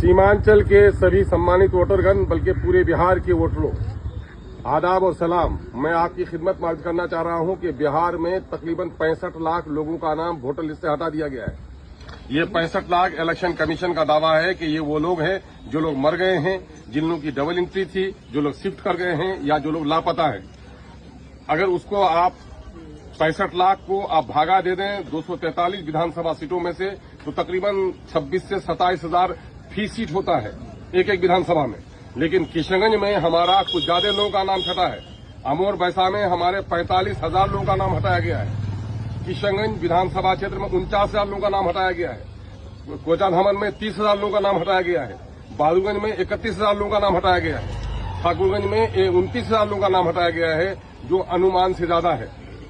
सीमांचल के सभी सम्मानित वोटरगण बल्कि पूरे बिहार के वोटरों, आदाब और सलाम। मैं आपकी खिदमत में अर्ज करना चाह रहा हूं कि बिहार में तकरीबन 65 लाख लोगों का नाम वोटर लिस्ट से हटा दिया गया है। ये 65 लाख इलेक्शन कमीशन का दावा है कि ये वो लोग हैं जो लोग मर गए हैं, जिन लोगों की डबल एंट्री थी, जो लोग शिफ्ट कर गए हैं या जो लोग लापता हैं। अगर उसको आप 65 लाख को आप भागा दे दें 243 विधानसभा सीटों में से, तो तकरीबन 26 से 27 हजार फी सीट होता है एक एक विधानसभा में। लेकिन किशनगंज में हमारा कुछ ज्यादा लोगों का नाम हटा है। अमोर बैसा में हमारे 45,000 लोगों का नाम हटाया गया है। किशनगंज विधानसभा क्षेत्र में 49,000 लोगों का नाम हटाया गया है। कोचाधामन में 30,000 लोगों का नाम हटाया गया है। बहादुरगंज में 31,000 लोगों का नाम हटाया गया है। ठाकुरगंज में 29,000 लोगों का नाम हटाया गया है, जो अनुमान से ज्यादा है।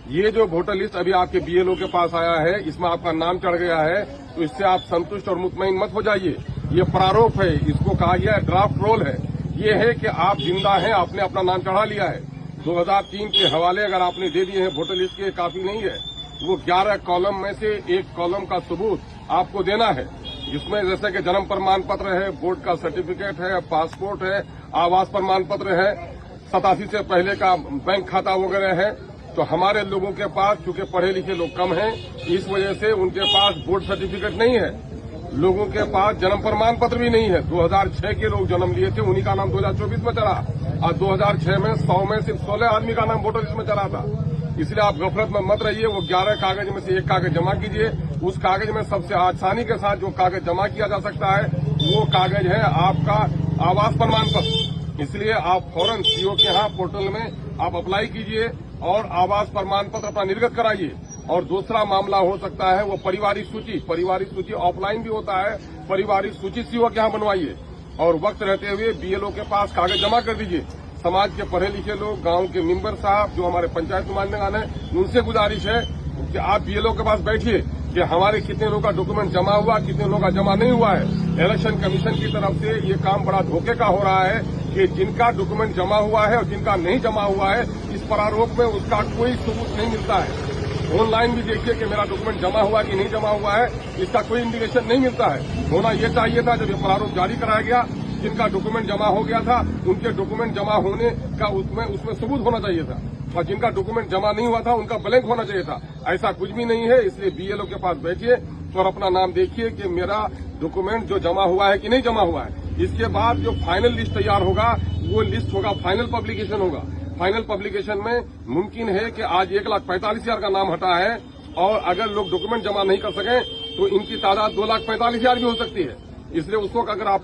ये जो वोटर लिस्ट अभी आपके बीएलओ के पास आया है, इसमें आपका नाम चढ़ गया है, तो इससे आप संतुष्ट और मुतमईन मत हो जाइए। ये प्रारूप है, इसको कहा गया है ड्राफ्ट रोल है। ये है कि आप जिंदा हैं, आपने अपना नाम चढ़ा लिया है। 2003 के हवाले अगर आपने दे दिए हैं वोटर लिस्ट के, काफी नहीं है। वो 11 कॉलम में से एक कॉलम का सबूत आपको देना है, जिसमें जैसे कि जन्म प्रमाण पत्र है, बोर्ड का सर्टिफिकेट है, पासपोर्ट है, आवास प्रमाण पत्र है, 87 से पहले का बैंक खाता वगैरह है। तो हमारे लोगों के पास चूंकि पढ़े लिखे लोग कम हैं, इस वजह से उनके पास बोर्ड सर्टिफिकेट नहीं है। लोगों के पास जन्म प्रमाण पत्र भी नहीं है। 2006 के लोग जन्म लिए थे, उन्हीं का नाम 2024 में चला, और 2006 में 100 में सिर्फ 16 आदमी का नाम वोटर लिस्ट में चला था। इसलिए आप गफलत में मत रहिए। वो 11 कागज में से एक कागज जमा कीजिए। उस कागज में सबसे आसानी के साथ जो कागज जमा किया जा सकता है, वो कागज है आपका आवास प्रमाण पत्र। इसलिए आप फौरन सीओ के यहाँ पोर्टल में आप अप्लाई कीजिए और आवास प्रमाण पत्र अपना निर्गत कराइए। और दूसरा मामला हो सकता है वो पारिवारिक सूची ऑफलाइन भी होता है। पारिवारिक सूची सीओ के यहाँ बनवाइए और वक्त रहते हुए बीएलओ के पास कागज जमा कर दीजिए। समाज के पढ़े लिखे लोग, गांव के मेंबर साहब, जो हमारे पंचायत नुमाइंदगान है, उनसे गुजारिश है कि आप बीएलओ के पास बैठिए कि हमारे कितने लोगों का डॉक्यूमेंट जमा हुआ, कितने लोगों का जमा नहीं हुआ है। इलेक्शन कमीशन की तरफ से ये काम बड़ा धोखे का हो रहा है कि जिनका डॉक्यूमेंट जमा हुआ है और जिनका नहीं जमा हुआ है, इस प्रारूप में उसका कोई सबूत नहीं मिलता है। ऑनलाइन भी देखिए कि मेरा डॉक्यूमेंट जमा हुआ कि नहीं जमा हुआ है, इसका कोई इंडिकेशन नहीं मिलता है। होना यह चाहिए था जब ये प्रारूप जारी कराया गया, जिनका डॉक्यूमेंट जमा हो गया था उनके डॉक्यूमेंट जमा होने का उसमें सबूत होना चाहिए था, और जिनका डॉक्यूमेंट जमा नहीं हुआ था उनका ब्लैंक होना चाहिए था। ऐसा कुछ भी नहीं है। इसलिए बीएलओ के पास बैठिए और अपना नाम देखिए कि मेरा डॉक्यूमेंट जो जमा हुआ है कि नहीं जमा हुआ है। इसके बाद जो फाइनल लिस्ट तैयार होगा, वो लिस्ट होगा, फाइनल पब्लिकेशन होगा। फाइनल पब्लिकेशन में मुमकिन है कि आज 1,45,000 का नाम हटा है, और अगर लोग डॉक्यूमेंट जमा नहीं कर सकें तो इनकी तादाद 2,45,000 भी हो सकती है। इसलिए उस वक्त अगर आप